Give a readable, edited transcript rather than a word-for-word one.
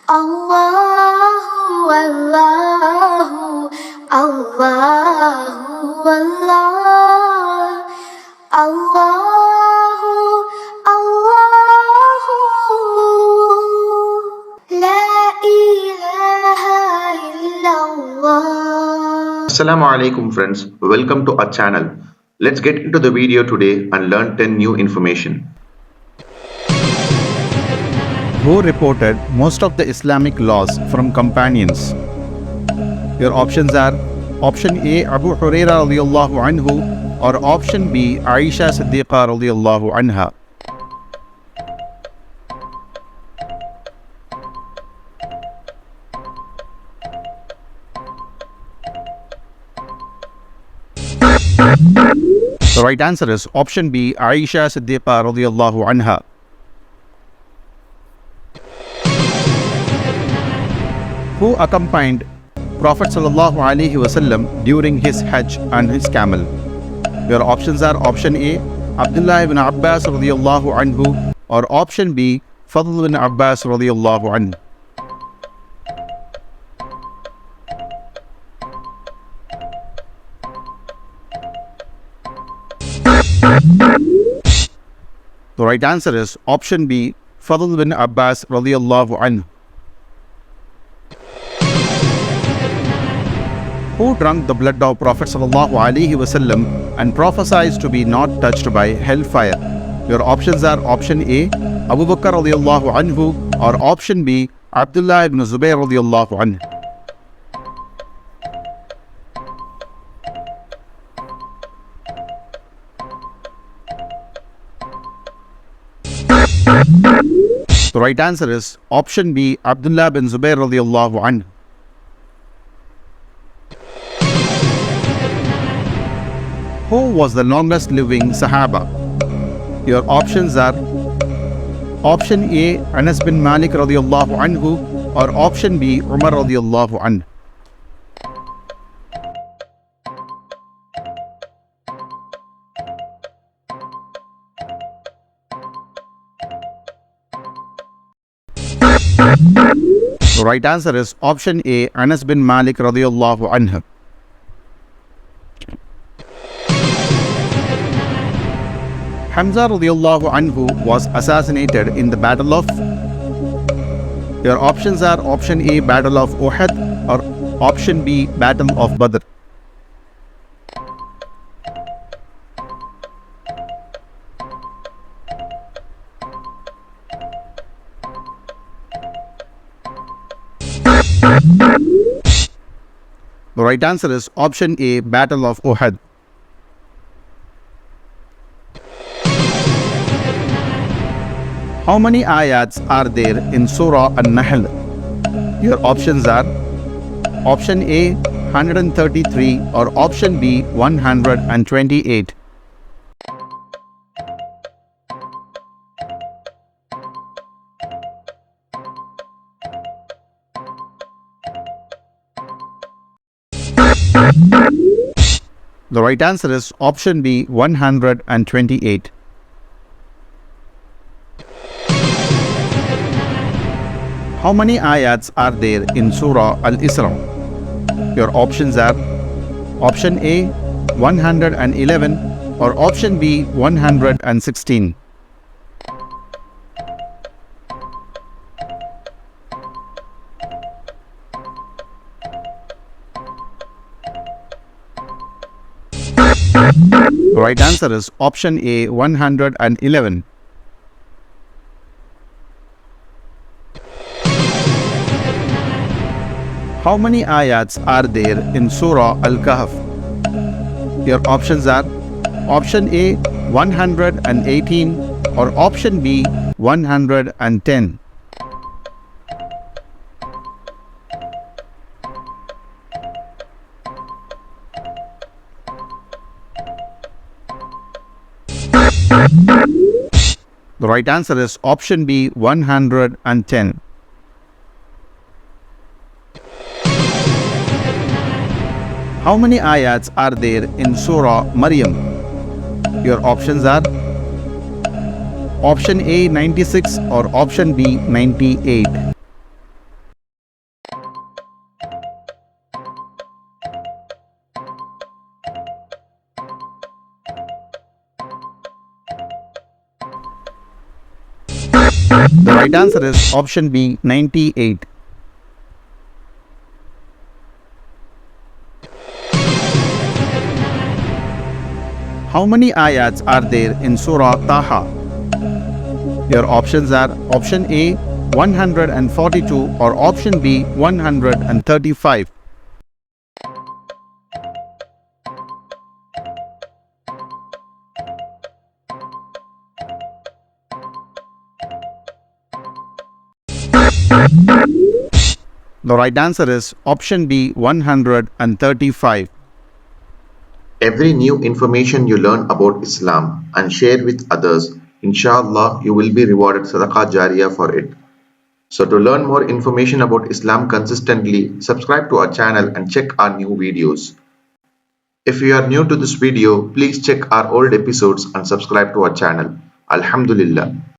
Allahu, Allahu, Allahu, Allah. Allahu, Allahu, La ilaha illallah. Assalamu alaikum friends, welcome to our channel. Let's get into the video today and learn 10 new information. Who reported most of the Islamic laws from companions? Your options are option A, Abu Huraira radiyallahu anhu, or option B, Aisha Siddiqa radiyallahu anha. The right answer is option B, Aisha Siddiqa radiyallahu anha. Who accompanied Prophet sallallahu alaihi wasallam during his Hajj and his camel? Your options are option A, Abdullah ibn Abbas radiyallahu anhu, or option B, Fadl ibn Abbas radiyallahu anhu. The right answer is option B, Fadl bin Abbas radiyallahu anhu. Who drank the blood of Prophet sallallahu alaihi wasallam and prophesied to be not touched by hellfire? Your options are option A, Abu Bakr radiyallahu anhu, or option B, Abdullah ibn Zubayr radiyallahu anhu. The right answer is option B, Abdullah bin Zubayr radiyallahu anhu. Who was the longest living Sahaba? Your options are option A, Anas bin Malik radiyallahu anhu, or option B, Umar radiyallahu anhu. The right answer is option A, Anas bin Malik radiyallahu anhu. Hamza radiyallahu anhu was assassinated in the Battle of. Your options are option A, Battle of Uhud, or option B, Battle of Badr. The right answer is option A, Battle of Uhud. How many ayats are there in Surah An-Nahl? Your options are option A, 133, or option B, 128. The right answer is option B, 128. How many ayats are there in Surah Al-Isra? Your options are option A, 111, or option B, 116. The right answer is option A, 111. How many ayats are there in Surah Al-Kahf? Your options are option A, 118, or option B, 110. The right answer is option B, 110. How many ayats are there in Surah Maryam? Your options are option A 96 or option B 98. The right answer is option B, 98. How many ayats are there in Surah Taha? Your options are option A, 142 or option B, 135. The right answer is option B, 135. Every new information you learn about Islam and share with others, inshallah, you will be rewarded sadaqah jariyah for it. So to learn more information about Islam consistently, subscribe to our channel and check our new videos. If you are new to this video, please check our old episodes and subscribe to our channel. Alhamdulillah.